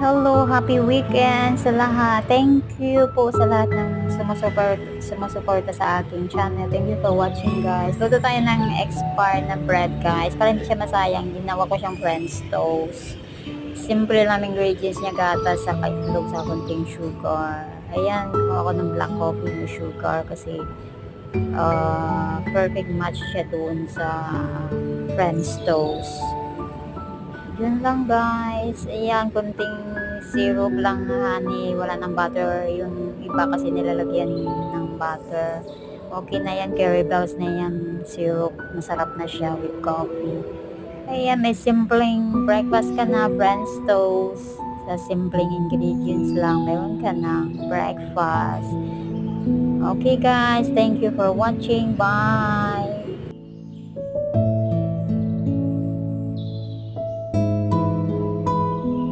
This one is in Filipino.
Hello, happy weekend sa lahat. Thank you po sa lahat ng sumusuporta sa aking channel. Thank you for watching, guys. Luto tayo ng expired na bread, guys. Para hindi siya masayang, ginawa ko siyang French toast. Simple lang ingredients niya, gatas, sa itlog, sa konting sugar. Ayan, kuha ko ng black coffee na sugar kasi perfect match siya doon sa French toast. Yun lang, guys. Ayan, kunting syrup lang na honey. Wala ng butter. Yung iba kasi nilalagyan ng butter. Okay na yan. Curry bells na yan. Syrup. Masarap na siya with coffee. Ayan, may simpleng breakfast ka na. French toast. Sa simpleng ingredients lang. Meron ka ng breakfast. Okay, guys. Thank you for watching. Bye!